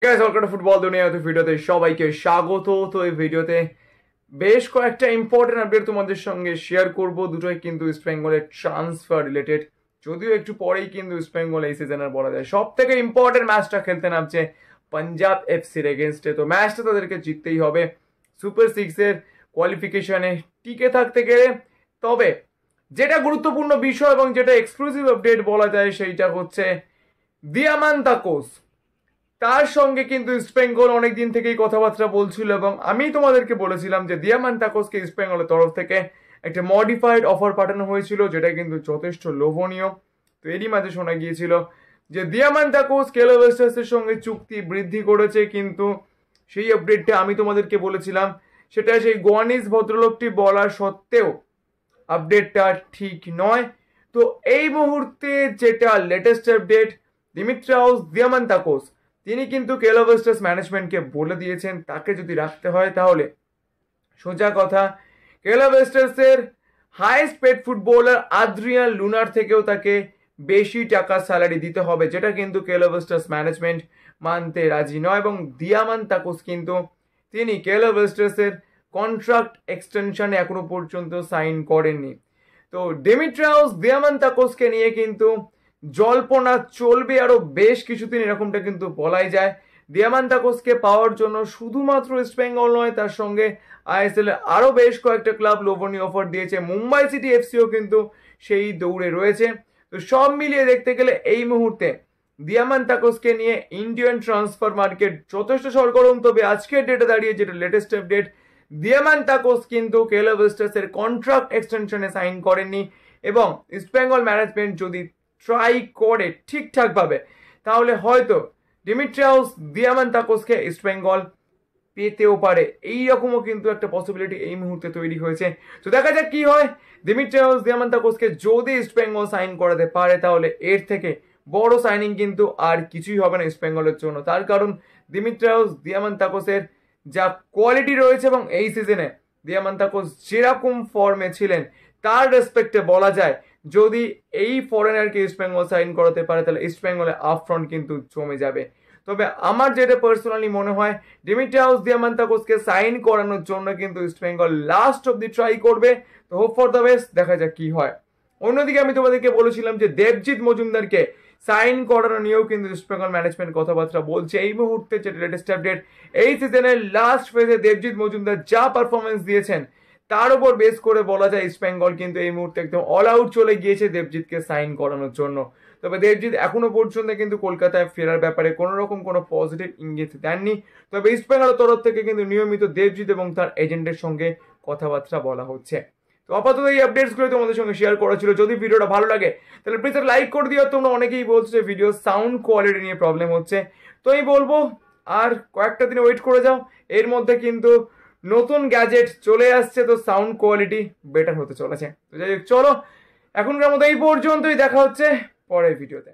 Guys welcome to football দুনিয়া ভিডিওতে সবাইকে স্বাগত। তো এই ভিডিওতে বেশ কয়েকটা ইম্পর্টেন্ট আপডেট তোমাদের সঙ্গে শেয়ার করব। দুটোই কিন্তু ইস্ট বেঙ্গলের ট্রান্সফার রিলেটেড, যদিও একটু পরেই কিন্তু ইস্ট বেঙ্গল এই সিজনের বলা যায় সব থেকে ইম্পর্টেন্ট ম্যাচটা খেলতে নামছে পাঞ্জাব এফসির এগেনস্টে। তো ম্যাচটা তাদেরকে জিততেই হবে সুপার সিক্সের কোয়ালিফিকেশনে টিকে থাকতে গেলে। তবে যেটা গুরুত্বপূর্ণ বিষয় এবং যেটা এক্সক্লুসিভ আপডেট বলা যায় সেইটা হচ্ছে দিয়ামান্তাকোস, তার সঙ্গে কিন্তু ইস্ট বেঙ্গল অনেকদিন থেকেই কথাবার্তা বলছিল এবং আমি তোমাদেরকে বলেছিলাম যে দিয়ামান্তাকোসকে ইস্ট বেঙ্গলের তরফ থেকে একটা মডিফাইড অফার পাঠানো হয়েছিল, যেটা কিন্তু যথেষ্ট লোভনীয়। তো এরই মাঝে শোনা গিয়েছিল যে দিয়ামান্তাকোস কেলো ব্লাস্টার্সের সঙ্গে চুক্তি বৃদ্ধি করেছে, কিন্তু সেই আপডেটটা আমি তোমাদেরকে বলেছিলাম সেটা সেই গোয়ানিজ ভদ্রলোকটি বলা সত্ত্বেও আপডেটটা ঠিক নয়। তো এই মুহূর্তে যেটা লেটেস্ট আপডেট, দিমিত্রাউস দিয়ামান্তাকোস তিনি কিন্তু কেলো ব্লাস্টার্স ম্যানেজমেন্টকে বলে দিয়েছেন তাকে যদি রাখতে হয় তাহলে সোজা কথা কেলো ব্লাস্টার্সের হাইয়েস্ট পেড ফুটবলার আদ্রিয়ান লুনার থেকেও তাকে বেশি টাকা স্যালারি দিতে হবে, যেটা কিন্তু কেলো ব্লাস্টার্স ম্যানেজমেন্ট মানতে রাজি নয়। এবং দিয়ামান্তাকোস কিন্তু তিনি কেলো ব্লাস্টার্সের কন্ট্রাক্ট এক্সটেনশনে এখনো পর্যন্ত সাইন করেননি। তো দিমিত্রাউস দিয়ামান্তাকোসকে নিয়ে কিন্তু জল্পনা চলবে আরো বেশ কিছুদিন, এরকমটা কিন্তু বলাই যায়। দিয়ামান্তাকোসকে পাওয়ার জন্য শুধুমাত্র ইস্ট বেঙ্গল নয়, তার সঙ্গে আইএসএল এর আরো বেশ কয়েকটা ক্লাব লোভনীয় অফার দিয়েছে। মুম্বাই সিটি এফসিও কিন্তু সেই দৌড়ে রয়েছে। তো সব মিলিয়ে দেখতে গেলে এই মুহূর্তে দিয়ামান্তাকোসকে নিয়ে ইন্ডিয়ান ট্রান্সফার মার্কেট যথেষ্ট সরগরম। তবে আজকের ডেটে দাঁড়িয়ে যেটা লেটেস্ট আপডেট, দিয়ামান্তাকোস কিন্তু কেলো ব্লাস্টার্সের কন্ট্রাক্ট এক্সটেনশনে সাইন করেননি এবং ইস্ট বেঙ্গল ম্যানেজমেন্ট যদি ট্রাই করে ঠিকঠাক ভাবে তাহলে হয়তো দিমিত্রাউস দিয়ামান্তাকোসকে ইস্ট বেঙ্গল পেতেও পারে। এইরকমও কিন্তু একটা পসিবিলিটি এই মুহূর্তে তৈরি হয়েছে। তো দেখা যাক কি হয়। দিমিত্রাউস দিয়ামান্তাকোসকে যদি ইস্ট বেঙ্গল সাইন করাতে পারে তাহলে এর থেকে বড় সাইনিং কিন্তু আর কিছুই হবে না ইস্ট বেঙ্গলের জন্য। তার কারণ দিমিত্রাউস দিয়ামান্তাকোসের যা কোয়ালিটি রয়েছে এবং এই সিজনে দিয়ামান্তাকোস যেরকম ফর্মে ছিলেন তার রেসপেক্টে বলা যায় যদি এই ফরেনারকে ইস্ট বেঙ্গল সাইন করাতে পারে তাহলে ইস্ট বেঙ্গলে আপফ্রন্ট কিন্তু জমে যাবে। তবে আমার যেটা পার্সোনালি মনে হয় দিমিত্রাউস দিয়ামান্তাকোসকে সাইন করানোর জন্য কিন্তু ইস্ট বেঙ্গল লাস্ট অব্দি ট্রাই করবে। তো হোপ ফর দ্য বেস্ট, দেখা যাক কি হয়। অন্যদিকে আমি তোমাদেরকে বলেছিলাম যে দেবজিৎ মজুমদারকে সাইন করানো নিয়েও কিন্তু ইস্ট বেঙ্গল ম্যানেজমেন্ট কথাবার্তা বলছে। এই মুহূর্তে যেটা লেটেস্ট আপডেট, এই সিজনের লাস্ট ফেজে দেবজিৎ মজুমদার যা পারফরমেন্স দিয়েছেন তার উপর বেস করে বলা যায় ইস্ট বেঙ্গল কিন্তু এই মুহূর্তে একদম অল আউট চলে গিয়েছে দেবজিৎকে সাইন করানোর জন্য। তবে দেবজিৎ এখনো পর্যন্ত কিন্তু কলকাতায় ফেরার ব্যাপারে কোনো রকম কোনো পজিটিভ ইঙ্গিত দেননি। তবে ইস্ট বেঙ্গলের তরফ থেকে কিন্তু নিয়মিত দেবজিৎ এবং তার এজেন্টের সঙ্গে কথাবার্তা বলা হচ্ছে। তো আপাতত এই আপডেটসগুলো তোমাদের সঙ্গে শেয়ার করা ছিল। যদি ভিডিওটা ভালো লাগে তাহলে প্লিজ লাইক করে দিও। তোমরা অনেকেই বলছো যে ভিডিও সাউন্ড কোয়ালিটি নিয়ে প্রবলেম হচ্ছে, তো আমি বলবো আর কয়েকটা দিন ওয়েট করে যাও, এর মধ্যে কিন্তু নতুন গ্যাজেট চলে আসছে, তো সাউন্ড কোয়ালিটি বেটার হতে চলেছে। তো যাই হোক, চলো এখনকার মতো এই পর্যন্তই, দেখা হচ্ছে পরের ভিডিওতে।